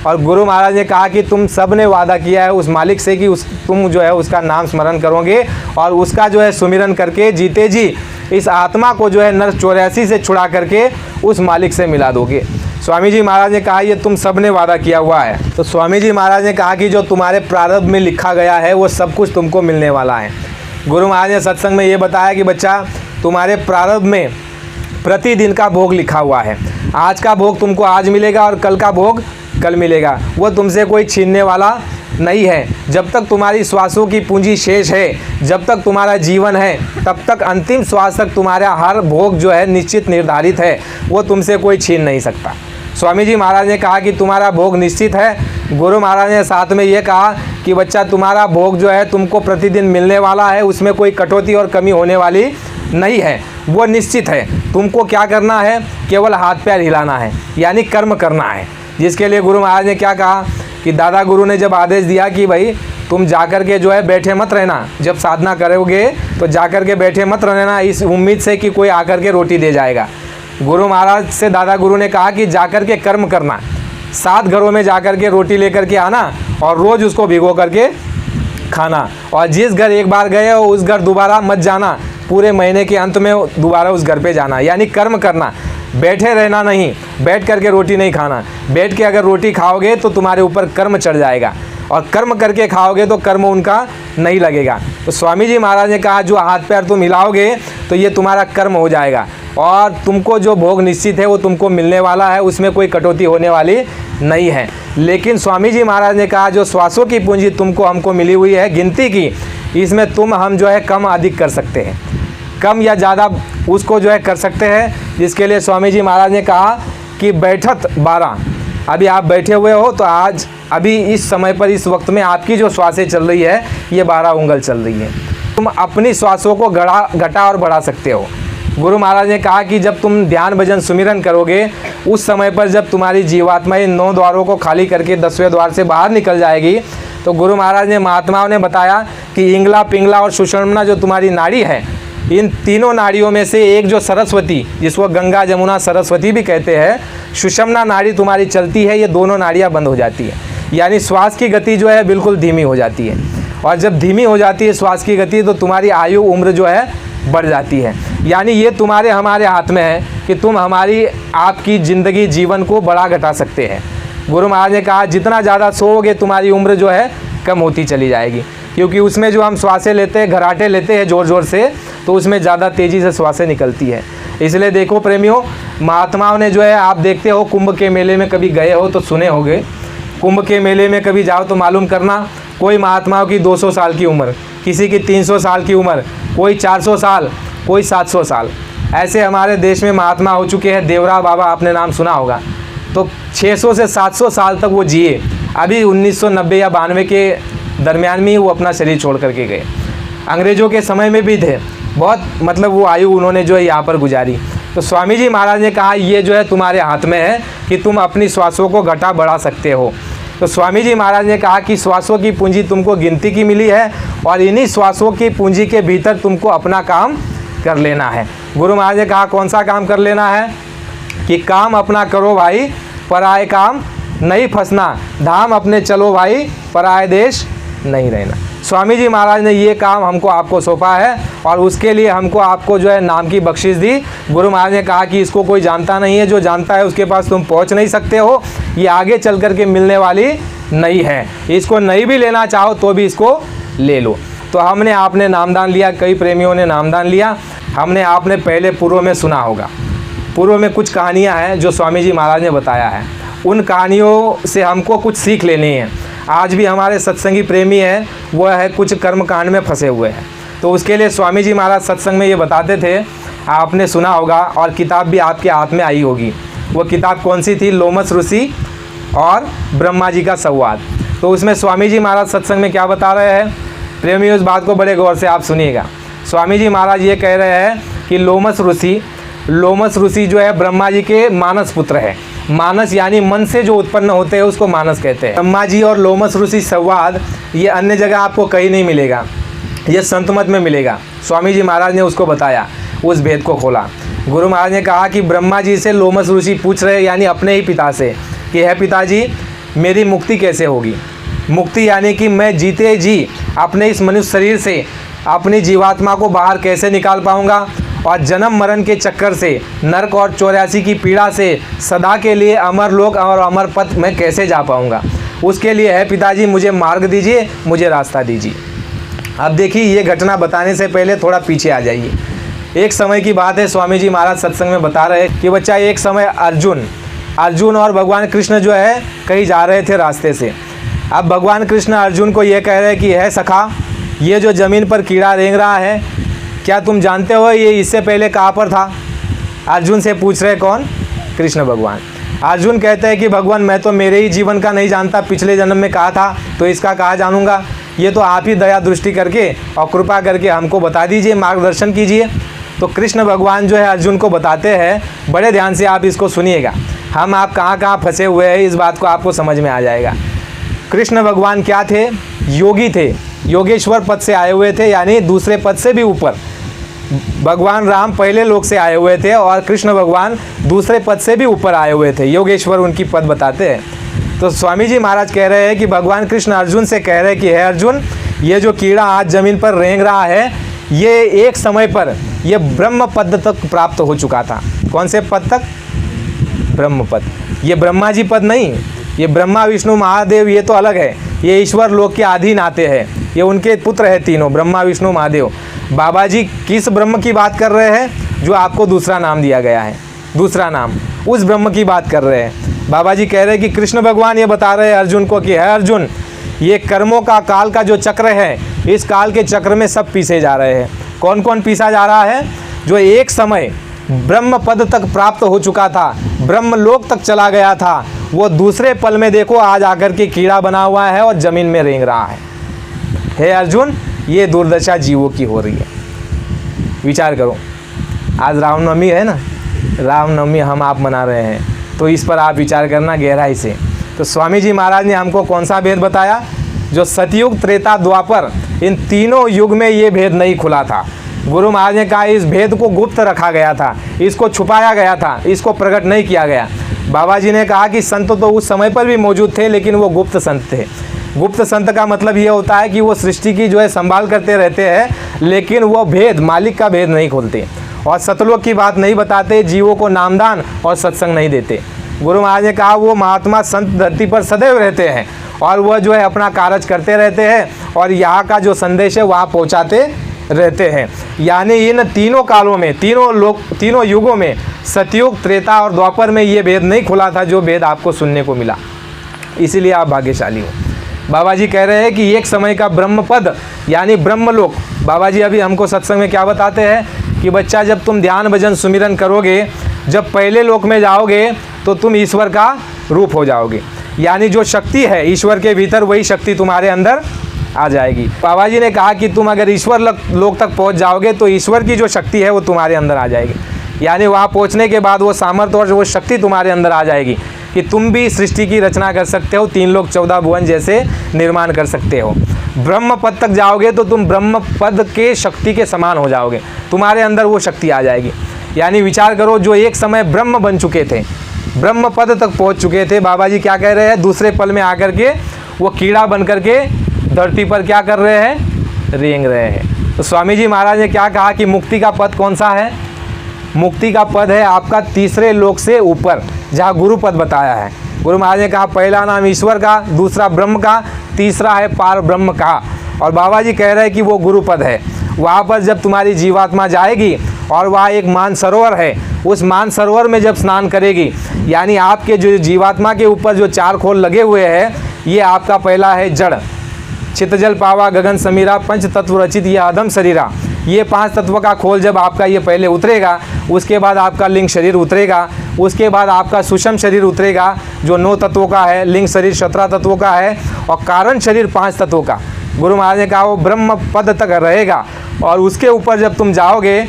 और गुरु महाराज ने कहा कि तुम सब ने वादा किया है उस मालिक से कि तुम जो है उसका नाम स्मरण करोगे और उसका जो है सुमिरन करके जीते जी इस आत्मा को जो है नर 84 से छुड़ा करके उस मालिक से मिला दोगे। स्वामी जी महाराज ने कहा ये तुम सब ने वादा किया हुआ है। तो स्वामी जी महाराज ने कहा कि जो तुम्हारे प्रारब्ध में लिखा गया है वो सब कुछ तुमको मिलने वाला है। गुरु महाराज ने सत्संग में ये बताया कि बच्चा तुम्हारे प्रारब्ध में प्रतिदिन का भोग लिखा हुआ है। आज का भोग तुमको आज मिलेगा और कल का भोग कल मिलेगा, वो तुमसे कोई छीनने वाला नहीं है। जब तक तुम्हारी श्वासों की पूंजी शेष है, जब तक तुम्हारा जीवन है, तब तक अंतिम श्वास तक तुम्हारा हर भोग जो है निश्चित निर्धारित है, वो तुमसे कोई छीन नहीं सकता। स्वामी जी महाराज ने कहा कि तुम्हारा भोग निश्चित है। गुरु महाराज ने साथ में ये कहा कि बच्चा तुम्हारा भोग जो है तुमको प्रतिदिन मिलने वाला है, उसमें कोई कटौती और कमी होने वाली नहीं है, वो निश्चित है। तुमको क्या करना है, केवल हाथ पैर हिलाना है, यानी कर्म करना है। जिसके लिए गुरु महाराज ने क्या कहा कि दादा गुरु ने जब आदेश दिया कि भाई तुम जाकर के जो है बैठे मत रहना, जब साधना करोगे तो जाकर के बैठे मत रहना इस उम्मीद से कि कोई आकर के रोटी दे जाएगा। गुरु महाराज से दादा गुरु ने कहा कि जाकर के कर्म करना, 7 घरों में जाकर के रोटी लेकर के आना और रोज़ उसको भिगो करके खाना, और जिस घर एक बार गए हो उस घर दोबारा मत जाना, पूरे महीने के अंत में दोबारा उस घर पे जाना। यानी कर्म करना, बैठे रहना नहीं, बैठ करके रोटी नहीं खाना। बैठ के अगर रोटी खाओगे तो तुम्हारे ऊपर कर्म चढ़ जाएगा, और कर्म करके खाओगे तो कर्म उनका नहीं लगेगा। तो स्वामी जी महाराज ने कहा जो हाथ पैर तुम हिलाओगे तो ये तुम्हारा कर्म हो जाएगा, और तुमको जो भोग निश्चित है वो तुमको मिलने वाला है, उसमें कोई कटौती होने वाली नहीं है। लेकिन स्वामी जी महाराज ने कहा जो श्वासों की पूंजी तुमको हमको मिली हुई है गिनती की, इसमें हम जो है कम अधिक कर सकते हैं, कम या ज़्यादा उसको जो है कर सकते हैं। जिसके लिए स्वामी जी महाराज ने कहा कि बैठत 12, अभी आप बैठे हुए हो तो आज अभी इस समय पर इस वक्त में आपकी जो श्वासें चल रही है ये 12 उंगल चल रही है। तुम अपनी श्वासों को घटा और बढ़ा सकते हो। गुरु महाराज ने कहा कि जब तुम ध्यान भजन सुमिरन करोगे उस समय पर जब तुम्हारी जीवात्मा इन 9 द्वारों को खाली करके 10वें द्वार से बाहर निकल जाएगी, तो गुरु महाराज ने महात्माओं ने बताया कि इंगला, पिंगला और सुषुम्ना जो तुम्हारी नाड़ी है, इन तीनों नाड़ियों में से एक जो सरस्वती, जिसको गंगा जमुना सरस्वती भी कहते हैं, सुषुम्ना नाड़ी तुम्हारी चलती है, ये दोनों नाड़ियाँ बंद हो जाती है। यानी श्वास की गति जो है बिल्कुल धीमी हो जाती है, और जब धीमी हो जाती है श्वास की गति तो तुम्हारी आयु उम्र जो है बढ़ जाती है। यानी ये तुम्हारे हमारे हाथ में है कि तुम हमारी आपकी ज़िंदगी जीवन को बढ़ा घटा सकते हैं। गुरु महाराज ने कहा जितना ज़्यादा सोओगे तुम्हारी उम्र जो है कम होती चली जाएगी, क्योंकि उसमें जो हम श्वासें लेते हैं, घराटे लेते हैं ज़ोर ज़ोर से, तो उसमें ज़्यादा तेज़ी से श्वासें निकलती है। इसलिए देखो प्रेमियों, महात्माओं ने जो है, आप देखते हो कुंभ के मेले में कभी गए हो तो सुने होंगे, कुंभ के मेले में कभी जाओ तो मालूम करना, कोई महात्माओं की 200 साल की उम्र, किसी की 300 साल की उम्र, कोई 400 साल, कोई 700 साल, ऐसे हमारे देश में महात्मा हो चुके हैं। देवरा बाबा आपने नाम सुना होगा, तो 600 से 700 साल तक वो जिए। अभी 1990 या 92 के दरमियान में ही वो अपना शरीर छोड़ करके गए। अंग्रेज़ों के समय में भी थे, बहुत मतलब वो आयु उन्होंने जो है यहाँ पर गुजारी। तो स्वामी जी महाराज ने कहा ये जो है तुम्हारे हाथ में है कि तुम अपनी श्वासों को घटा बढ़ा सकते हो। तो स्वामी जी महाराज ने कहा कि श्वासों की पूंजी तुमको गिनती की मिली है, और इन्हीं श्वासों की पूंजी के भीतर तुमको अपना काम कर लेना है। गुरु महाराज ने कहा कौन सा काम कर लेना है कि काम अपना करो भाई, पराए काम नहीं फंसना, धाम अपने चलो भाई, पराए देश नहीं रहना। स्वामी जी महाराज ने ये काम हमको आपको सौंपा है, और उसके लिए हमको आपको जो है नाम की बख्शिश दी। गुरु महाराज ने कहा कि इसको कोई जानता नहीं है, जो जानता है उसके पास तुम पहुंच नहीं सकते हो, ये आगे चल कर के मिलने वाली नहीं है, इसको नहीं भी लेना चाहो तो भी इसको ले लो। तो हमने आपने नामदान लिया, कई प्रेमियों ने नामदान लिया। हमने आपने पहले पूर्व में सुना होगा, पूर्व में कुछ कहानियाँ हैं जो स्वामी जी महाराज ने बताया है, उन कहानियों से हमको कुछ सीख लेनी है। आज भी हमारे सत्संगी प्रेमी हैं, वो है कुछ कर्मकांड में फंसे हुए हैं, तो उसके लिए स्वामी जी महाराज सत्संग में ये बताते थे, आपने सुना होगा, और किताब भी आपके हाथ में आई होगी। वो किताब कौन सी थी? लोमस ऋषि और ब्रह्मा जी का संवाद। तो उसमें स्वामी जी महाराज सत्संग में क्या बता रहे हैं प्रेमियों, इस बात को बड़े गौर से आप सुनिएगा। स्वामी जी महाराज ये कह रहे हैं कि लोमस ऋषि जो है ब्रह्मा जी के मानस पुत्र है। मानस यानी मन से जो उत्पन्न होते हैं उसको मानस कहते हैं। ब्रह्मा जी और लोमस ऋषि संवाद ये अन्य जगह आपको कहीं नहीं मिलेगा, ये संत मत में मिलेगा। स्वामी जी महाराज ने उसको बताया, उस भेद को खोला। गुरु महाराज ने कहा कि ब्रह्मा जी से लोमस ऋषि पूछ रहे, यानी अपने ही पिता से, कि है पिताजी मेरी मुक्ति कैसे होगी। मुक्ति यानी कि मैं जीते जी अपने इस मनुष्य शरीर से अपनी जीवात्मा को बाहर कैसे निकाल पाऊंगा और जन्म मरण के चक्कर से, नरक और 84 की पीड़ा से सदा के लिए अमर लोक और अमर पथ में कैसे जा पाऊंगा। उसके लिए है पिताजी मुझे मार्ग दीजिए, मुझे रास्ता दीजिए। अब देखिए ये घटना बताने से पहले थोड़ा पीछे आ जाइए। एक समय की बात है, स्वामी जी महाराज सत्संग में बता रहे कि बच्चा एक समय अर्जुन और भगवान कृष्ण जो है कहीं जा रहे थे रास्ते से। अब भगवान कृष्ण अर्जुन को ये कह रहे हैं कि है सखा, ये जो ज़मीन पर कीड़ा रेंग रहा है, क्या तुम जानते हो ये इससे पहले कहाँ पर था। अर्जुन से पूछ रहे कौन, कृष्ण भगवान। अर्जुन कहते हैं कि भगवान मैं तो मेरे ही जीवन का नहीं जानता, पिछले जन्म में कहा था तो इसका कहाँ जानूंगा। ये तो आप ही दया दृष्टि करके और कृपा करके हमको बता दीजिए, मार्गदर्शन कीजिए। तो कृष्ण भगवान जो है अर्जुन को बताते हैं, बड़े ध्यान से आप इसको सुनिएगा, हम आप कहाँ कहाँ फंसे हुए हैं इस बात को आपको समझ में आ जाएगा। कृष्ण भगवान क्या थे, योगी थे, योगेश्वर पद से आए हुए थे, यानी दूसरे पद से भी ऊपर। भगवान राम पहले लोक से आए हुए थे और कृष्ण भगवान दूसरे पद से भी ऊपर आए हुए थे, योगेश्वर उनकी पद बताते हैं। तो स्वामी जी महाराज कह रहे हैं कि भगवान कृष्ण अर्जुन से कह रहे हैं कि है अर्जुन, ये जो कीड़ा आज ज़मीन पर रेंग रहा है, ये एक समय पर ये ब्रह्म पद तक प्राप्त हो चुका था। कौन से पद तक, ब्रह्म पद। ये ब्रह्मा जी पद नहीं, ये ब्रह्मा विष्णु महादेव ये तो अलग है, ये ईश्वर लोक के अधीन आते हैं, ये उनके पुत्र हैं तीनों, ब्रह्मा विष्णु महादेव। बाबा जी किस ब्रह्म की बात कर रहे हैं, जो आपको दूसरा नाम दिया गया है, दूसरा नाम, उस ब्रह्म की बात कर रहे हैं। बाबा जी कह रहे हैं कि कृष्ण भगवान ये बता रहे हैं अर्जुन को कि है अर्जुन, ये कर्मों का काल का जो चक्र है, इस काल के चक्र में सब पीसे जा रहे हैं। कौन कौन पीसा जा रहा है, जो एक समय ब्रह्म पद तक प्राप्त हो चुका था, ब्रह्म लोक तक चला गया था, वो दूसरे पल में देखो आज आकर के कीड़ा बना हुआ है और ज़मीन में रेंग रहा है। हे अर्जुन, ये दुर्दशा जीवों की हो रही है। विचार करो, आज रामनवमी है ना, रामनवमी हम आप मना रहे हैं, तो इस पर आप विचार करना गहराई से। तो स्वामी जी महाराज ने हमको कौन सा भेद बताया, जो सतयुग त्रेता द्वापर इन तीनों युग में ये भेद नहीं खुला था। गुरु महाराज ने कहा इस भेद को गुप्त रखा गया था, इसको छुपाया गया था, इसको प्रकट नहीं किया गया। बाबा जी ने कहा कि संत तो उस समय पर भी मौजूद थे, लेकिन वो गुप्त संत थे। गुप्त संत का मतलब ये होता है कि वो सृष्टि की जो है संभाल करते रहते हैं, लेकिन वो भेद, मालिक का भेद नहीं खोलते और सतलोक की बात नहीं बताते, जीवों को नामदान और सत्संग नहीं देते। गुरु महाराज ने कहा वो महात्मा संत धरती पर सदैव रहते हैं और वह जो है अपना कार्य करते रहते हैं और यहाँ का जो संदेश है वहाँ पहुँचाते रहते हैं। यानी इन तीनों कालों में, तीनों युगों में, सतयुग त्रेता और द्वापर में ये भेद नहीं खुला था जो भेद आपको सुनने को मिला, इसीलिए आप भाग्यशाली हो। बाबा जी कह रहे हैं कि एक समय का ब्रह्म पद यानी ब्रह्मलोक। बाबा जी अभी हमको सत्संग में क्या बताते हैं कि बच्चा जब तुम ध्यान भजन सुमिरन करोगे, जब पहले लोक में जाओगे तो तुम ईश्वर का रूप हो जाओगे, यानी जो शक्ति है ईश्वर के भीतर वही शक्ति तुम्हारे अंदर आ जाएगी। बाबा जी ने कहा कि तुम अगर ईश्वर लोक तक पहुंच जाओगे तो ईश्वर की जो शक्ति है वो तुम्हारे अंदर आ जाएगी, यानी वहाँ पहुँचने के बाद वो सामर्थ्य और वो शक्ति तुम्हारे अंदर आ जाएगी कि तुम भी सृष्टि की रचना कर सकते हो, 3 लोक 14 भुवन जैसे निर्माण कर सकते हो। ब्रह्म पद तक जाओगे तो तुम ब्रह्म पद के शक्ति के समान हो जाओगे, तुम्हारे अंदर वो शक्ति आ जाएगी। यानी विचार करो, जो एक समय ब्रह्म बन चुके थे, ब्रह्म पद तक पहुंच चुके थे, बाबा जी क्या कह रहे हैं, दूसरे पल में आकर के वो कीड़ा बन करके धरती पर क्या कर रहे हैं, रेंग रहे हैं। तो स्वामी जी महाराज ने क्या कहा कि मुक्ति का पद कौन सा है, मुक्ति का पद है आपका तीसरे लोक से ऊपर, जहाँ गुरु पद बताया है। गुरु महाराज ने कहा पहला नाम ईश्वर का, दूसरा ब्रह्म का, तीसरा है पार ब्रह्म का। और बाबा जी कह रहे हैं कि वो गुरु पद है। वहाँ पर जब तुम्हारी जीवात्मा जाएगी और वहाँ एक मानसरोवर है, उस मानसरोवर में जब स्नान करेगी, यानी आपके जो जीवात्मा के ऊपर जो 4 खोल लगे हुए हैं, ये आपका पहला है जड़, चित्त जल पावा गगन समीरा, पंच तत्व रचित ये आदम शरीरा। ये 5 तत्व का खोल जब आपका ये पहले उतरेगा, उसके बाद आपका लिंग शरीर उतरेगा, उसके बाद आपका सूक्ष्म शरीर उतरेगा जो 9 तत्वों का है, लिंग शरीर 17 तत्वों का है और कारण शरीर 5 तत्वों का। गुरु महाराज ने कहा वो ब्रह्म पद तक रहेगा और उसके ऊपर जब तुम जाओगे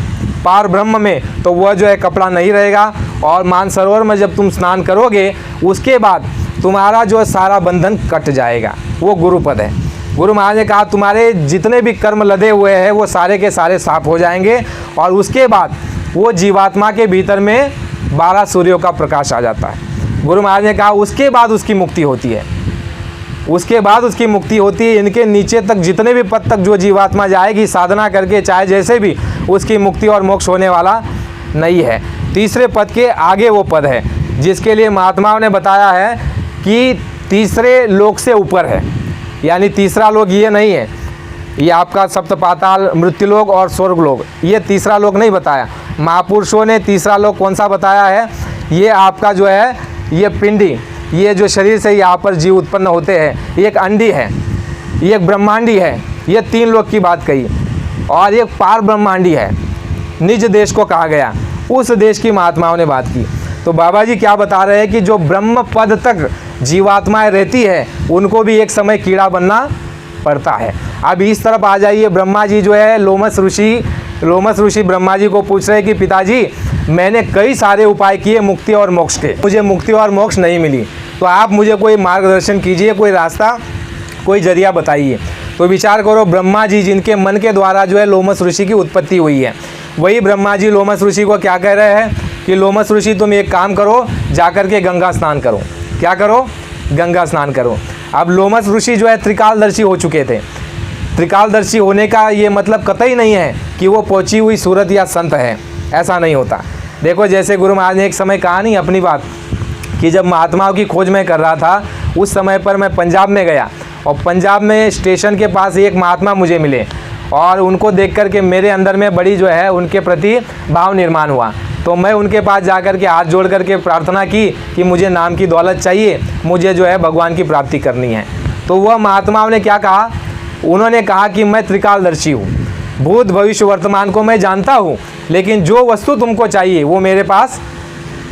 पार ब्रह्म में, तो वह जो है कपड़ा नहीं रहेगा और मानसरोवर में जब तुम स्नान करोगे, उसके बाद तुम्हारा जो सारा बंधन कट जाएगा, वो गुरु पद है। गुरु महाराज ने कहा तुम्हारे जितने भी कर्म लदे हुए हैं वो सारे के सारे साफ हो जाएंगे और उसके बाद वो जीवात्मा के भीतर में 12 सूर्यों का प्रकाश आ जाता है। गुरु महाराज ने कहा उसके बाद उसकी मुक्ति होती है, उसके बाद उसकी मुक्ति होती है। इनके नीचे तक जितने भी पद तक जो जीवात्मा जाएगी साधना करके, चाहे जैसे भी, उसकी मुक्ति और मोक्ष होने वाला नहीं है। तीसरे पद के आगे वो पद है जिसके लिए महात्माओं ने बताया है कि तीसरे लोक से ऊपर है, यानी तीसरा लोक ये नहीं है, ये आपका सप्त पाताल, मृत्युलोक और स्वर्गलोक, ये तीसरा लोक नहीं बताया। महापुरुषों ने तीसरा लोक कौन सा बताया है, ये आपका जो है ये पिंडी, ये जो शरीर से यहाँ पर जीव उत्पन्न होते हैं, एक अंडी है, एक ब्रह्मांडी है, ये 3 लोक की बात कही। और एक पार ब्रह्मांडी है, निज देश को कहा गया, उस देश की महात्माओं ने बात की। तो बाबा जी क्या बता रहे हैं कि जो ब्रह्म पद तक जीवात्माएं रहती है उनको भी एक समय कीड़ा बनना पड़ता है। अब इस तरफ आ जाइए, ब्रह्मा जी जो है लोमस ऋषि ब्रह्मा जी को पूछ रहे हैं कि पिताजी मैंने कई सारे उपाय किए मुक्ति और मोक्ष के, मुझे मुक्ति और मोक्ष नहीं मिली, तो आप मुझे कोई मार्गदर्शन कीजिए, कोई रास्ता, कोई जरिया बताइए। तो विचार करो, ब्रह्मा जी जिनके मन के द्वारा जो है लोमस ऋषि की उत्पत्ति हुई है, वही ब्रह्मा जी लोमस ऋषि को क्या कह रहे हैं कि लोमस ऋषि तुम एक काम करो, जाकर के गंगा स्नान करो। क्या करो? गंगा स्नान करो। अब लोमस ऋषि जो है त्रिकालदर्शी हो चुके थे। त्रिकालदर्शी होने का ये मतलब कतई नहीं है कि वो पहुंची हुई सूरत या संत है, ऐसा नहीं होता। देखो जैसे गुरु महाराज ने एक समय कहा नहीं अपनी बात कि जब महात्माओं की खोज मैं कर रहा था उस समय पर मैं पंजाब में गया और पंजाब में स्टेशन के पास एक महात्मा मुझे मिले और उनको देख कर के मेरे अंदर में बड़ी जो है उनके प्रति भाव निर्माण हुआ। तो मैं उनके पास जाकर के हाथ जोड़ करके प्रार्थना की कि मुझे नाम की दौलत चाहिए, मुझे जो है भगवान की प्राप्ति करनी है। तो वह महात्माओं ने क्या कहा, उन्होंने कहा कि मैं त्रिकालदर्शी हूँ, भूत भविष्य वर्तमान को मैं जानता हूँ, लेकिन जो वस्तु तुमको चाहिए वो मेरे पास।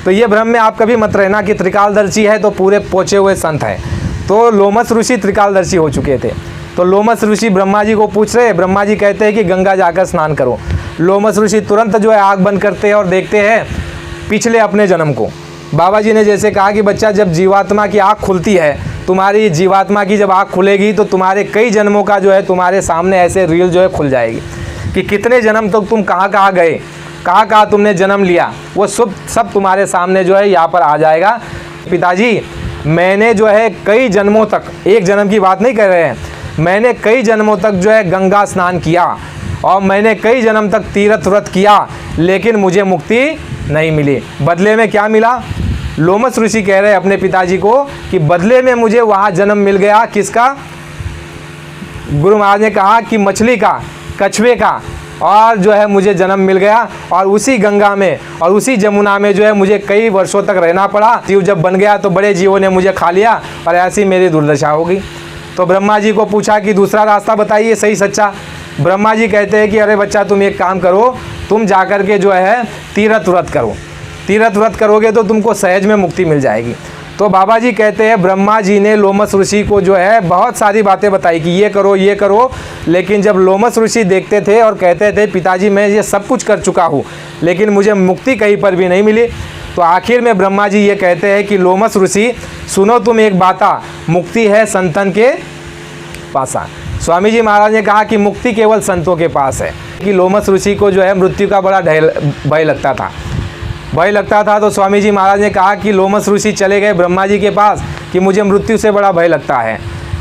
तो ये भ्रम में आप कभी मत रहना कि त्रिकालदर्शी है तो पूरे पहुँचे हुए संत है। तो लोमस ऋषि त्रिकालदर्शी हो चुके थे। तो लोमस ऋषि ब्रह्मा जी को पूछ रहे, ब्रह्मा जी कहते हैं कि गंगा जाकर स्नान करो। लोमस ऋषि तुरंत जो है आँख बंद करते हैं और देखते हैं पिछले अपने जन्म को। बाबा जी ने जैसे कहा कि बच्चा जब जीवात्मा की आँख खुलती है, तुम्हारी जीवात्मा की जब आँख खुलेगी तो तुम्हारे कई जन्मों का जो है तुम्हारे सामने ऐसे रील जो है खुल जाएगी कि कितने जन्म तक तुम कहाँ कहाँ गए, कहाँ कहाँ तुमने जन्म लिया, वो सब तुम्हारे सामने जो है यहाँ पर आ जाएगा। पिताजी मैंने जो है कई जन्मों तक, एक जन्म की बात नहीं कर रहे हैं, मैंने कई जन्मों तक जो है गंगा स्नान किया और मैंने कई जन्म तक तीर्थ व्रत किया, लेकिन मुझे मुक्ति नहीं मिली। बदले में क्या मिला? लोमस ऋषि कह रहे अपने पिताजी को कि बदले में मुझे वहाँ जन्म मिल गया। किसका? गुरु महाराज ने कहा कि मछली का, कछुए का, और जो है मुझे जन्म मिल गया और उसी गंगा में और उसी जमुना में जो है मुझे कई वर्षों तक रहना पड़ा। जीव जब बन गया तो बड़े जीवों ने मुझे खा लिया और ऐसी मेरी दुर्दशा हो गई। तो ब्रह्मा जी को पूछा कि दूसरा रास्ता बताइए सही सच्चा। ब्रह्मा जी कहते हैं कि अरे बच्चा तुम एक काम करो, तुम जाकर के जो है तीर्थ व्रत करो, तीर्थ व्रत करोगे तो तुमको सहज में मुक्ति मिल जाएगी। तो बाबा जी कहते हैं ब्रह्मा जी ने लोमस ऋषि को जो है बहुत सारी बातें बताई कि ये करो, लेकिन जब लोमस ऋषि देखते थे और कहते थे पिताजी मैं ये सब कुछ कर चुका हूँ लेकिन मुझे मुक्ति कहीं पर भी नहीं मिली, तो आखिर में ब्रह्मा जी ये कहते हैं कि लोमस ऋषि सुनो तुम एक बाता, मुक्ति है संतन के पासा। स्वामी जी महाराज ने कहा कि मुक्ति केवल संतों के पास है। कि लोमस ऋषि को जो है मृत्यु का बड़ा भय लगता था, तो स्वामी जी महाराज ने कहा कि लोमस ऋषि चले गए ब्रह्मा जी के पास कि मुझे मृत्यु से बड़ा भय लगता है।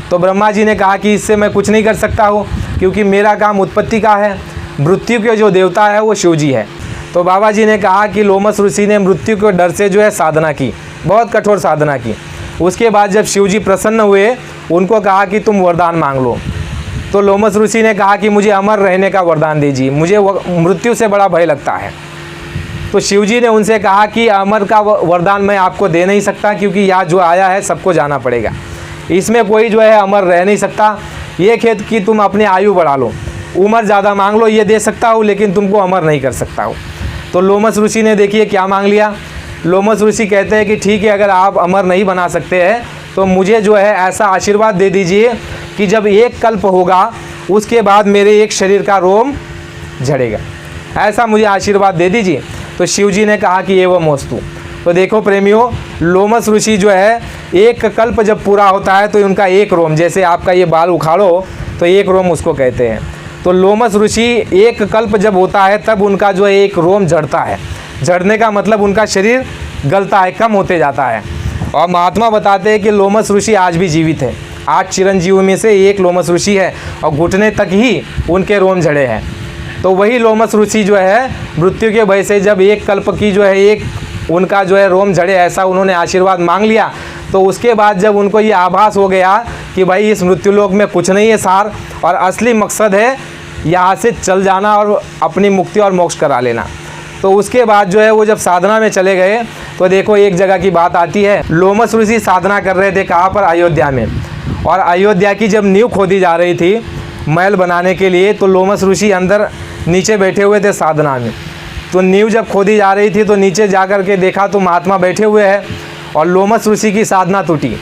तो ब्रह्मा जी ने कहा कि इससे मैं कुछ नहीं कर सकता हूँ क्योंकि मेरा काम उत्पत्ति का है, मृत्यु के जो देवता है वो शिव जी है। तो बाबा जी ने कहा कि लोमस ऋषि ने मृत्यु के डर से जो है साधना की, बहुत कठोर साधना की। उसके बाद जब शिव जी प्रसन्न हुए, उनको कहा कि तुम वरदान मांग लो। तो लोमस ऋषि ने कहा कि मुझे अमर रहने का वरदान दीजिए, मुझे मृत्यु से बड़ा भय लगता है। तो शिव जी ने उनसे कहा कि अमर का वरदान मैं आपको दे नहीं सकता क्योंकि यहाँ जो आया है सबको जाना पड़ेगा, इसमें कोई जो है अमर रह नहीं सकता। ये खेत कि तुम अपनी आयु बढ़ा लो, उम्र ज़्यादा मांग लो, ये दे सकता हूँ लेकिन तुमको अमर नहीं कर सकता हूँ। तो लोमस ऋषि ने देखिए क्या मांग लिया। लोमस ऋषि कहते हैं कि ठीक है, अगर आप अमर नहीं बना सकते हैं तो मुझे जो है ऐसा आशीर्वाद दे दीजिए कि जब एक कल्प होगा उसके बाद मेरे एक शरीर का रोम झड़ेगा, ऐसा मुझे आशीर्वाद दे दीजिए। तो शिव जी ने कहा कि एवं मोस्तु। तो देखो प्रेमियों, लोमस ऋषि जो है एक कल्प जब पूरा होता है तो उनका एक रोम, जैसे आपका ये बाल उखाड़ो तो एक रोम उसको कहते हैं। तो लोमस ऋषि एक कल्प जब होता है तब उनका जो है एक रोम झड़ता है। झड़ने का मतलब उनका शरीर गलता है, कम होते जाता है। और महात्मा बताते हैं कि लोमस ऋषि आज भी जीवित है। 8 चिरंजीवी में से एक लोमस ऋषि है और घुटने तक ही उनके रोम झड़े हैं। तो वही लोमस ऋषि जो है मृत्यु के भय से जब एक कल्प की जो है एक उनका जो है रोम झड़े ऐसा उन्होंने आशीर्वाद मांग लिया, तो उसके बाद जब उनको ये आभास हो गया कि भाई इस मृत्युलोक में कुछ नहीं है सार और असली मकसद है यहाँ से चल जाना और अपनी मुक्ति और मोक्ष करा लेना, तो उसके बाद जो है वो जब साधना में चले गए तो देखो एक जगह की बात आती है। लोमस ऋषि साधना कर रहे थे कहाँ पर? अयोध्या में। और अयोध्या की जब नींव खोदी जा रही थी महल बनाने के लिए, तो लोमस ऋषि अंदर नीचे बैठे हुए थे साधना में। तो नींव जब खोदी जा रही थी तो नीचे जा कर के देखा तो महात्मा बैठे हुए हैं और लोमस ऋषि की साधना टूटी।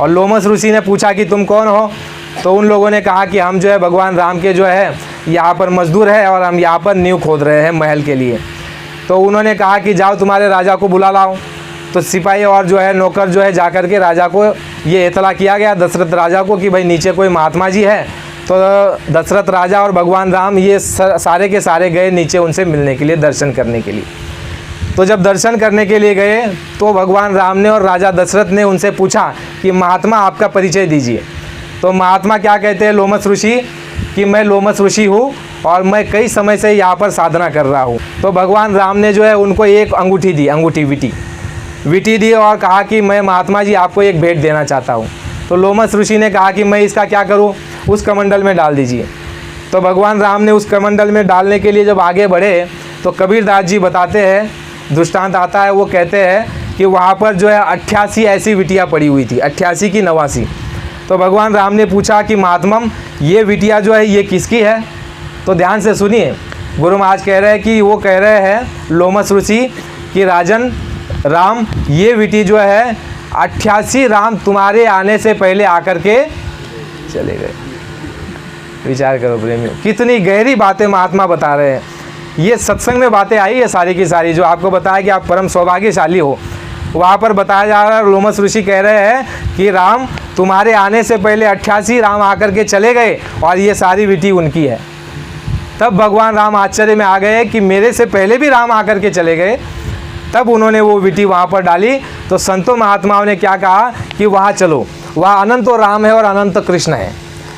और लोमस ऋषि ने पूछा कि तुम कौन हो? तो उन लोगों ने कहा कि हम जो है भगवान राम के जो है यहाँ पर मजदूर है और हम यहाँ पर नींव खोद रहे हैं महल के लिए। तो उन्होंने कहा कि जाओ तुम्हारे राजा को बुला लाओ। तो सिपाही और जो है नौकर जो है जा कर के राजा को ये इतला किया गया, दशरथ राजा को, कि भाई नीचे कोई महात्मा जी है। तो दशरथ राजा और भगवान राम ये सारे के सारे गए नीचे उनसे मिलने के लिए, दर्शन करने के लिए। तो जब दर्शन करने के लिए गए तो भगवान राम ने और राजा दशरथ ने उनसे पूछा कि महात्मा आपका परिचय दीजिए। तो महात्मा क्या कहते हैं लोमस ऋषि कि मैं लोमस ऋषि हूँ और मैं कई समय से यहाँ पर साधना कर रहा हूँ। तो भगवान राम ने जो है उनको एक अंगूठी दी, अंगूठी विटी दी और कहा कि मैं महात्मा जी आपको एक भेंट देना चाहता हूँ। तो लोमस ऋषि ने कहा कि मैं इसका क्या करूँ? उस कमंडल में डाल दीजिए। तो भगवान राम ने उस कमंडल में डालने के लिए जब आगे बढ़े तो कबीरदास जी बताते हैं, दृष्टांत आता है, वो कहते हैं कि वहाँ पर जो है 88 ऐसी विटियाँ पड़ी हुई थी, 88 की 89। तो भगवान राम ने पूछा कि महात्मम ये विटिया जो है ये किसकी है? तो ध्यान से सुनिए, गुरु महाराज कह रहे हैं कि वो कह रहे हैं लोमस ऋषि कि राजन राम ये विटी जो है 88 राम तुम्हारे आने से पहले आकर के चले गए। विचार करो प्रेमियों, कितनी गहरी बातें महात्मा बता रहे हैं। ये सत्संग में बातें आई है सारी की सारी, जो आपको बताया कि आप परम सौभाग्यशाली हो। वहाँ पर बताया जा रहा है, लोमस ऋषि कह रहे हैं कि राम तुम्हारे आने से पहले 88 राम आकर के चले गए और ये सारी विटी उनकी है। तब भगवान राम आश्चर्य में आ गए कि मेरे से पहले भी राम आकर के चले गए। तब उन्होंने वो विटी वहाँ पर डाली। तो संतों महात्माओं ने क्या कहा कि वहाँ चलो, वहाँ अनंत राम है और अनंत कृष्ण है।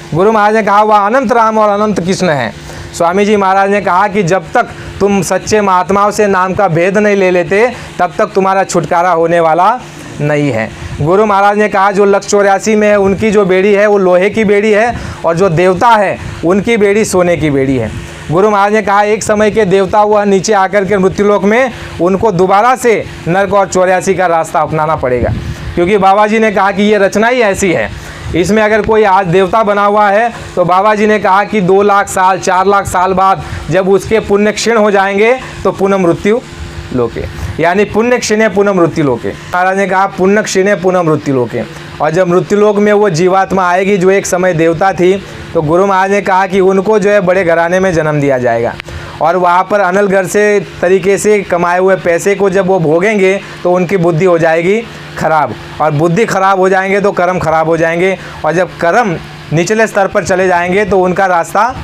गुरु महाराज ने कहा वहाँ अनंत राम और अनंत कृष्ण है। स्वामी जी महाराज ने कहा कि जब तक तुम सच्चे महात्माओं से नाम का भेद नहीं ले लेते तब तक तुम्हारा छुटकारा होने वाला नहीं है। गुरु महाराज ने कहा जो 184 में है उनकी जो बेड़ी है वो लोहे की बेड़ी है और जो देवता है उनकी बेड़ी सोने की बेड़ी है। गुरु महाराज ने कहा एक समय के देवता वह नीचे आकर के मृत्युलोक में उनको दोबारा से नरक और 84 का रास्ता अपनाना पड़ेगा, क्योंकि बाबा जी ने कहा कि ये रचना ही ऐसी है। इसमें अगर कोई आज देवता बना हुआ है तो बाबा जी ने कहा कि 2 लाख साल 4 लाख साल बाद जब उसके पुण्य क्षीण हो जाएंगे तो पुनः मृत्यु लोके, यानी पुण्य क्षीणे पुनः मृत्यु लोके। महाराज ने कहा पुण्य क्षीणे पुनः मृत्यु लोके। और जब मृत्युलोक में वो जीवात्मा आएगी जो एक समय देवता थी, तो गुरु महाराज ने कहा कि उनको जो है बड़े घराने में जन्म दिया जाएगा और वहाँ पर अनल घर से तरीके से कमाए हुए पैसे को जब वो भोगेंगे तो उनकी बुद्धि हो जाएगी खराब, और बुद्धि खराब हो जाएंगे तो कर्म खराब हो जाएंगे, और जब कर्म निचले स्तर पर चले जाएंगे तो उनका रास्ता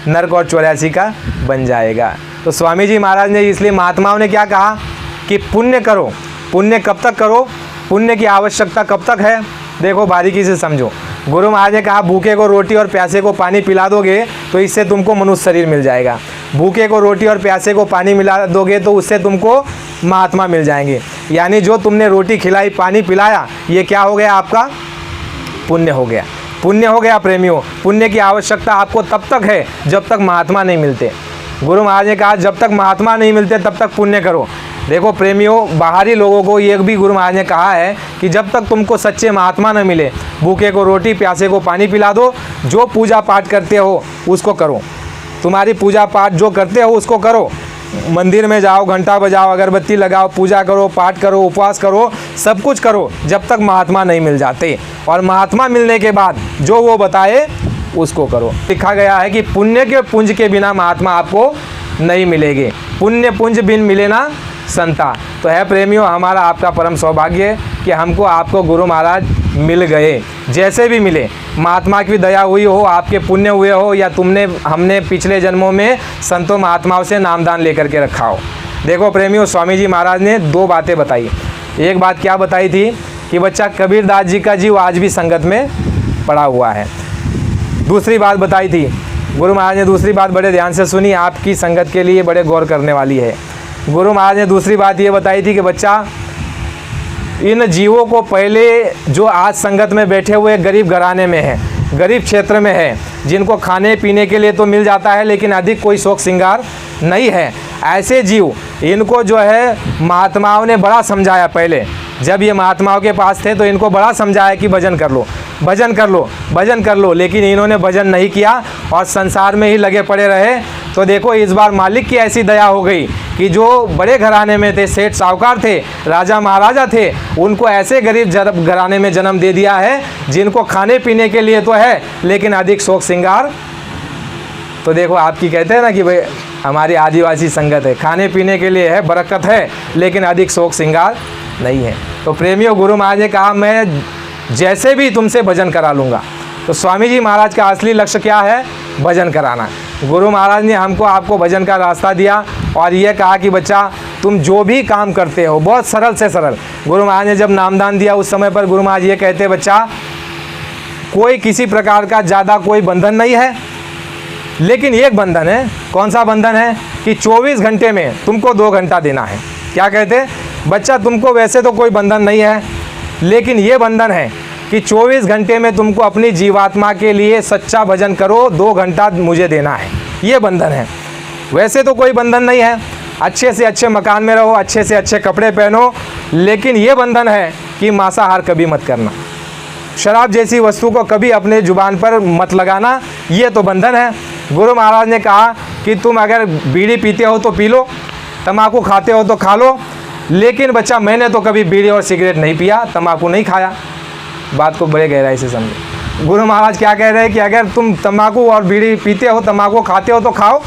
नरक और 84 का बन जाएगा। तो स्वामी जी महाराज ने इसलिए महात्माओं ने क्या कहा कि पुण्य करो। पुण्य कब तक करो? पुण्य की आवश्यकता कब तक है? देखो बारीकी से समझो। गुरु महाराज ने कहा भूखे को रोटी और प्यासे को पानी पिला दोगे तो इससे तुमको मनुष्य शरीर मिल जाएगा। भूखे को रोटी और प्यासे को पानी मिला दोगे तो उससे तुमको महात्मा मिल जाएंगे। यानी जो तुमने रोटी खिलाई पानी पिलाया ये क्या हो गया? आपका पुण्य हो गया। पुण्य हो गया प्रेमियों। पुण्य की आवश्यकता आपको तब तक है जब तक महात्मा नहीं मिलते। गुरु महाराज ने कहा जब तक महात्मा नहीं मिलते तब तक पुण्य करो। देखो प्रेमियों, बाहरी लोगों को ये भी गुरु महाराज ने कहा है कि जब तक तुमको सच्चे महात्मा न मिले भूखे को रोटी प्यासे को पानी पिला दो। जो पूजा पाठ करते हो उसको करो, तुम्हारी पूजा पाठ जो करते हो उसको करो। मंदिर में जाओ, घंटा बजाओ, अगरबत्ती लगाओ, पूजा करो, पाठ करो, उपवास करो, सब कुछ करो जब तक महात्मा नहीं मिल जाते। और महात्मा मिलने के बाद जो वो बताए उसको करो। लिखा गया है कि पुण्य के पुंज के बिना महात्मा आपको नहीं मिलेंगे, पुण्य पुंज बिन मिले ना संता। तो है प्रेमियों, हमारा आपका परम सौभाग्य कि हमको आपको गुरु महाराज मिल गए। जैसे भी मिले, महात्मा की दया हुई हो, आपके पुण्य हुए हो, या हमने पिछले जन्मों में संतों महात्माओं से नामदान लेकर के रखा हो। देखो प्रेमियों, स्वामी जी महाराज ने 2 बातें बताई। एक बात क्या बताई थी कि बच्चा कबीरदास जी का जीव आज भी संगत में पड़ा हुआ है। दूसरी बात बताई थी गुरु महाराज ने, दूसरी बात बड़े ध्यान से सुनी, आपकी संगत के लिए बड़े गौर करने वाली है। गुरु महाराज ने दूसरी बात ये बताई थी कि बच्चा, इन जीवों को पहले जो आज संगत में बैठे हुए गरीब घराने में है, गरीब क्षेत्र में है, जिनको खाने पीने के लिए तो मिल जाता है लेकिन अधिक कोई शौक श्रृंगार नहीं है, ऐसे जीव, इनको जो है महात्माओं ने बड़ा समझाया। पहले जब ये महात्माओं के पास थे तो इनको बड़ा समझाया कि भजन कर लो, भजन कर लो, भजन कर लो, लेकिन इन्होंने भजन नहीं किया और संसार में ही लगे पड़े रहे। तो देखो इस बार मालिक की ऐसी दया हो गई कि जो बड़े घराने में थे, सेठ साहूकार थे, राजा महाराजा थे, उनको ऐसे गरीब घराने में जन्म दे दिया है जिनको खाने पीने के लिए तो है लेकिन अधिक शौक श्रृंगार। तो देखो आपकी कहते हैं ना कि भाई हमारी आदिवासी संगत है, खाने पीने के लिए है, बरकत है, लेकिन अधिक शौक श्रृंगार नहीं है। तो प्रेमियों, गुरु महाराज ने कहा मैं जैसे भी तुमसे भजन करा लूँगा। तो स्वामी जी महाराज का असली लक्ष्य क्या है? भजन कराना। गुरु महाराज ने हमको आपको भजन का रास्ता दिया और ये कहा कि बच्चा तुम जो भी काम करते हो बहुत सरल से सरल। गुरु महाराज ने जब नामदान दिया उस समय पर गुरु महाराज ये कहते बच्चा, कोई किसी प्रकार का ज़्यादा कोई बंधन नहीं है, लेकिन एक बंधन है। कौन सा बंधन है? कि 24 घंटे में तुमको 2 घंटा देना है। क्या कहते बच्चा, तुमको वैसे तो कोई बंधन नहीं है, लेकिन ये बंधन है कि 24 घंटे में तुमको अपनी जीवात्मा के लिए सच्चा भजन करो, 2 घंटा मुझे देना है। ये बंधन है। वैसे तो कोई बंधन नहीं है, अच्छे से अच्छे मकान में रहो, अच्छे से अच्छे कपड़े पहनो, लेकिन ये बंधन है कि मांसाहार कभी मत करना, शराब जैसी वस्तु को कभी अपने जुबान पर मत लगाना, ये तो बंधन है। गुरु महाराज ने कहा कि तुम अगर बीड़ी पीते हो तो पी लो, तम्बाकू खाते हो तो खा लो, लेकिन बच्चा मैंने तो कभी बीड़ी और सिगरेट नहीं पिया, तम्बाकू नहीं खाया। बात को बड़े गहराई से समझो। गुरु महाराज क्या कह रहे हैं कि अगर तुम तम्बाकू और बीड़ी पीते हो, तम्बाकू खाते हो तो खाओ,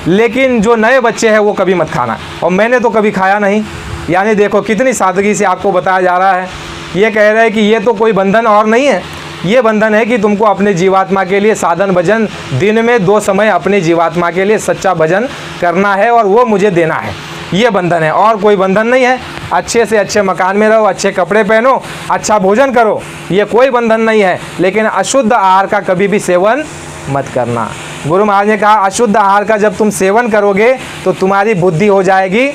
लेकिन जो नए बच्चे हैं वो कभी मत खाना, और मैंने तो कभी खाया नहीं। यानी देखो कितनी सादगी से आपको बताया जा रहा है। ये कह रहे हैं कि ये तो कोई बंधन और नहीं है, ये बंधन है कि तुमको अपने जीवात्मा के लिए साधन भजन दिन में 2 समय अपने जीवात्मा के लिए सच्चा भजन करना है और वो मुझे देना है। ये बंधन है, और कोई बंधन नहीं है। अच्छे से अच्छे मकान में रहो, अच्छे कपड़े पहनो, अच्छा भोजन करो, ये कोई बंधन नहीं है, लेकिन अशुद्ध आहार का कभी भी सेवन मत करना। गुरु महाराज ने कहा अशुद्ध आहार का जब तुम सेवन करोगे तो तुम्हारी बुद्धि हो जाएगी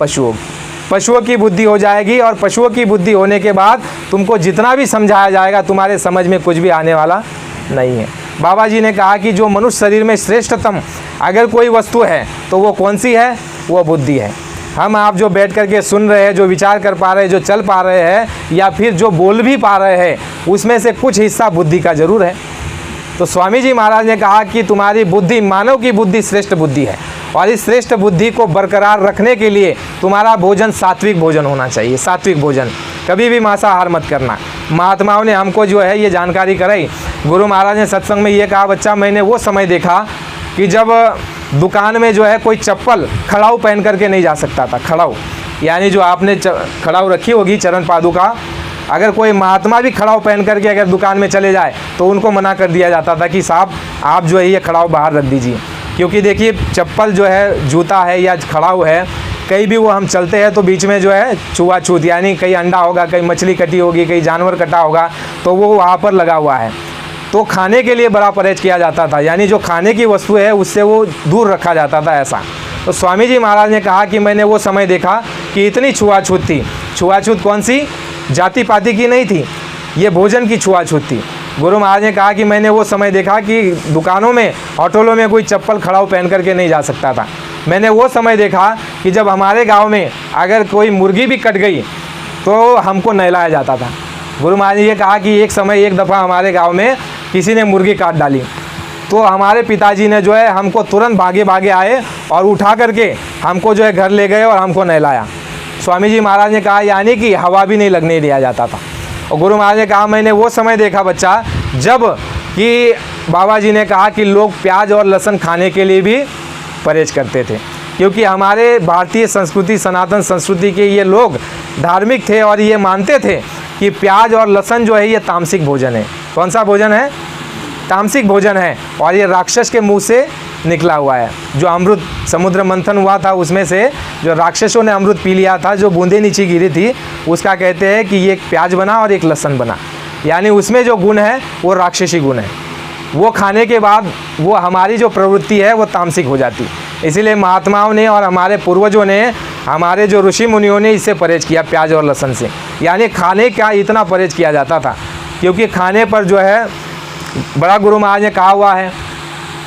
पशुओं की बुद्धि हो जाएगी, और पशुओं की बुद्धि होने के बाद तुमको जितना भी समझाया जाएगा तुम्हारे समझ में कुछ भी आने वाला नहीं है। बाबा जी ने कहा कि जो मनुष्य शरीर में श्रेष्ठतम अगर कोई वस्तु है तो वो कौन सी है? वो बुद्धि है। हम आप जो बैठ कर के सुन रहे हैं, जो विचार कर पा रहे हैं, जो चल पा रहे हैं, या फिर जो बोल भी पा रहे हैं, उसमें से कुछ हिस्सा बुद्धि का जरूर है। तो स्वामी जी महाराज ने कहा कि तुम्हारी बुद्धि, मानव की बुद्धि श्रेष्ठ बुद्धि है, और इस श्रेष्ठ बुद्धि को बरकरार रखने के लिए तुम्हारा भोजन सात्विक भोजन होना चाहिए। सात्विक भोजन, कभी भी मांसाहार मत करना। महात्माओं ने हमको जो है ये जानकारी कराई। गुरु महाराज ने सत्संग में ये कहा बच्चा, मैंने वो समय देखा कि जब दुकान में जो है कोई चप्पल खड़ाऊ पहन करके नहीं जा सकता था। खड़ाऊ यानी जो आपने खड़ाऊ रखी होगी चरण पादुका, अगर कोई महात्मा भी खड़ाऊ पहन करके अगर दुकान में चले जाए तो उनको मना कर दिया जाता था कि साहब आप जो है ये खड़ाऊ बाहर रख दीजिए। क्योंकि देखिए चप्पल जो है, जूता है या खड़ाऊ है, कहीं भी वो हम चलते हैं तो बीच में जो है छुआछूत, यानी कहीं अंडा होगा, कहीं मछली कटी होगी, कहीं जानवर कटा होगा, तो वो वहाँ पर लगा हुआ है। तो खाने के लिए बड़ा परहेज किया जाता था, यानी जो खाने की वस्तु है उससे वो दूर रखा जाता था ऐसा। तो स्वामी जी महाराज ने कहा कि मैंने वो समय देखा कि इतनी छुआछूत थी। छुआछूत कौन सी? जाति पाति की नहीं थी, ये भोजन की छुआछूत थी। गुरु महाराज ने कहा कि मैंने वो समय देखा कि दुकानों में, होटलों में कोई चप्पल खड़ाऊ पहन करके नहीं जा सकता था। मैंने वो समय देखा कि जब हमारे गांव में अगर कोई मुर्गी भी कट गई तो हमको नहलाया जाता था। गुरु महाराज ने ये कहा कि एक समय एक दफ़ा हमारे गांव में किसी ने मुर्गी काट डाली, तो हमारे पिताजी ने जो है हमको तुरंत भागे भागे आए और उठा करके हमको जो है घर ले गए और हमको नहलाया। स्वामी जी महाराज ने कहा यानी कि हवा भी नहीं लगने दिया जाता था। और गुरु महाराज ने कहा मैंने वो समय देखा बच्चा जब कि बाबा जी ने कहा कि लोग प्याज और लहसुन खाने के लिए भी परहेज करते थे, क्योंकि हमारे भारतीय संस्कृति, सनातन संस्कृति के ये लोग धार्मिक थे और ये मानते थे कि प्याज और लहसुन जो है ये तामसिक भोजन है। कौन सा भोजन है? तामसिक भोजन है, और ये राक्षस के मुंह से निकला हुआ है। जो अमृत समुद्र मंथन हुआ था उसमें से जो राक्षसों ने अमृत पी लिया था, जो बूंदें नीचे गिरी थी, उसका कहते हैं कि ये एक प्याज बना और एक लहसुन बना। यानी उसमें जो गुण है वो राक्षसी गुण है। वो खाने के बाद वो हमारी जो प्रवृत्ति है वो तामसिक हो जाती। इसीलिए महात्माओं ने और हमारे पूर्वजों ने, हमारे जो ऋषि मुनियों ने इससे परहेज किया, प्याज और लहसुन से। यानी खाने का इतना परहेज किया जाता था, क्योंकि खाने पर जो है बड़ा गुरु महाराज ने कहा हुआ है।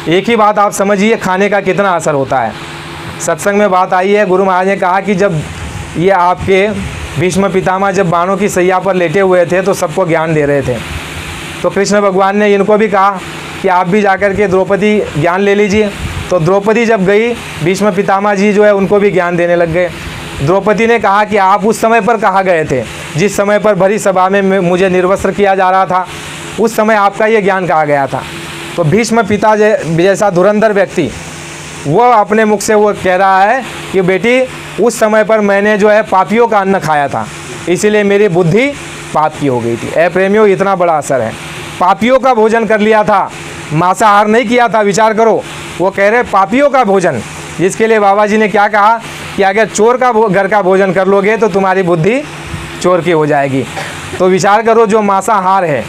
एक ही बात आप समझिए खाने का कितना असर होता है। सत्संग में बात आई है, गुरु महाराज ने कहा कि जब ये आपके भीष्म पितामह जब बाणों की सैया पर लेटे हुए थे तो सबको ज्ञान दे रहे थे, तो कृष्ण भगवान ने इनको भी कहा कि आप भी जाकर के द्रौपदी ज्ञान ले लीजिए। तो द्रौपदी जब गई, भीष्म पितामह जी जो है उनको भी ज्ञान देने लग गए। द्रौपदी ने कहा कि आप उस समय पर कहाँ गए थे, जिस समय पर भरी सभा में मुझे निर्वस्त्र किया जा रहा था, उस समय आपका ये ज्ञान कहाँ गया था। तो भीष्म पिता जैसा धुरंधर व्यक्ति वो अपने मुख से वो कह रहा है कि बेटी उस समय पर मैंने जो है पापियों का अन्न खाया था, इसीलिए मेरी बुद्धि पाप की हो गई थी। ऐ प्रेमियों, इतना बड़ा असर है। पापियों का भोजन कर लिया था, मांसाहार नहीं किया था। विचार करो, वो कह रहे पापियों का भोजन, जिसके लिए बाबा जी ने क्या कहा कि अगर चोर का घर का भोजन कर लोगे तो तुम्हारी बुद्धि चोर की हो जाएगी। तो विचार करो, जो मांसाहार है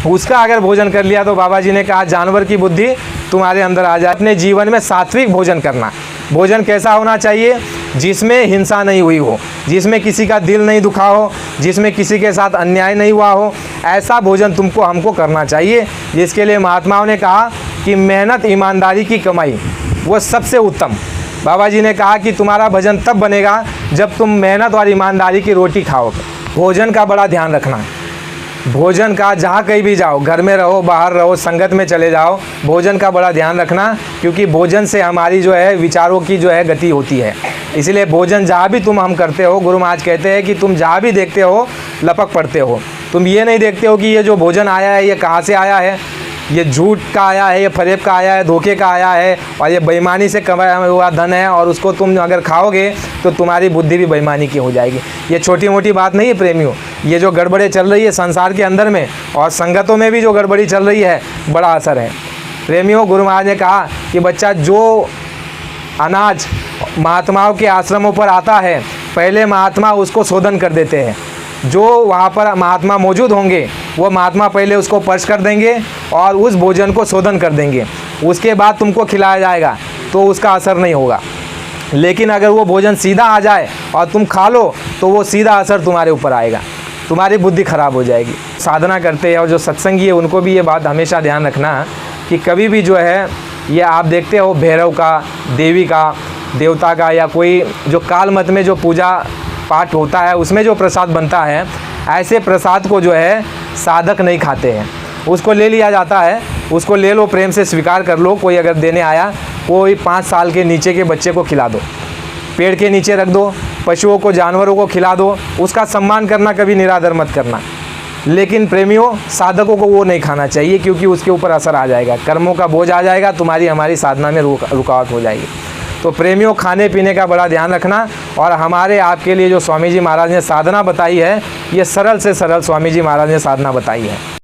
उसका अगर भोजन कर लिया तो बाबा जी ने कहा जानवर की बुद्धि तुम्हारे अंदर आ जाए। अपने जीवन में सात्विक भोजन करना। भोजन कैसा होना चाहिए? जिसमें हिंसा नहीं हुई हो, जिसमें किसी का दिल नहीं दुखा हो, जिसमें किसी के साथ अन्याय नहीं हुआ हो, ऐसा भोजन हमको करना चाहिए। जिसके लिए महात्माओं ने कहा कि मेहनत ईमानदारी की कमाई वो सबसे उत्तम। बाबा जी ने कहा कि तुम्हारा भजन तब बनेगा जब तुम मेहनत और ईमानदारी की रोटी खाओगे। भोजन का बड़ा ध्यान रखना है। भोजन का जहाँ कहीं भी जाओ, घर में रहो, बाहर रहो, संगत में चले जाओ, भोजन का बड़ा ध्यान रखना, क्योंकि भोजन से हमारी जो है विचारों की जो है गति होती है। इसलिए भोजन जहाँ भी हम करते हो, गुरु महाराज कहते हैं कि तुम जहाँ भी देखते हो लपक पड़ते हो। तुम ये नहीं देखते हो कि ये जो भोजन आया है ये कहाँ से आया है, ये झूठ का आया है, ये फरेब का आया है, धोखे का आया है, और ये बेईमानी से कमाया हुआ धन है, और उसको तुम अगर खाओगे तो तुम्हारी बुद्धि भी बेईमानी की हो जाएगी। ये छोटी मोटी बात नहीं है प्रेमियों। ये जो गड़बड़े चल रही है संसार के अंदर में और संगतों में भी जो गड़बड़ी चल रही है, बड़ा असर है प्रेमियों। गुरु महाराज ने कहा कि बच्चा, जो अनाज महात्माओं के आश्रमों पर आता है, पहले महात्मा उसको शोधन कर देते हैं। जो वहाँ पर महात्मा मौजूद होंगे वो महात्मा पहले उसको स्पर्श कर देंगे और उस भोजन को शोधन कर देंगे। उसके बाद तुमको खिलाया जाएगा तो उसका असर नहीं होगा। लेकिन अगर वो भोजन सीधा आ जाए और तुम खा लो तो वो सीधा असर तुम्हारे ऊपर आएगा, तुम्हारी बुद्धि खराब हो जाएगी। साधना करते हैं और जो सत्संगी है उनको भी ये बात हमेशा ध्यान रखना कि कभी भी जो है ये आप देखते हो भैरव का, देवी का, देवता का, या कोई जो काल मत में जो पूजा पाठ होता है उसमें जो प्रसाद बनता है, ऐसे प्रसाद को जो है साधक नहीं खाते हैं। उसको ले लिया जाता है, उसको ले लो, प्रेम से स्वीकार कर लो। कोई अगर देने आया, कोई 5 साल के नीचे के बच्चे को खिला दो, पेड़ के नीचे रख दो, पशुओं को, जानवरों को खिला दो, उसका सम्मान करना, कभी निरादर मत करना। लेकिन प्रेमियों, साधकों को वो नहीं खाना चाहिए, क्योंकि उसके ऊपर असर आ जाएगा, कर्मों का बोझ आ जाएगा, तुम्हारी हमारी साधना में रुकावट हो जाएगी। तो प्रेमियों, खाने पीने का बड़ा ध्यान रखना। और हमारे आपके लिए जो स्वामी जी महाराज ने साधना बताई है, ये सरल से सरल स्वामी जी महाराज ने साधना बताई है।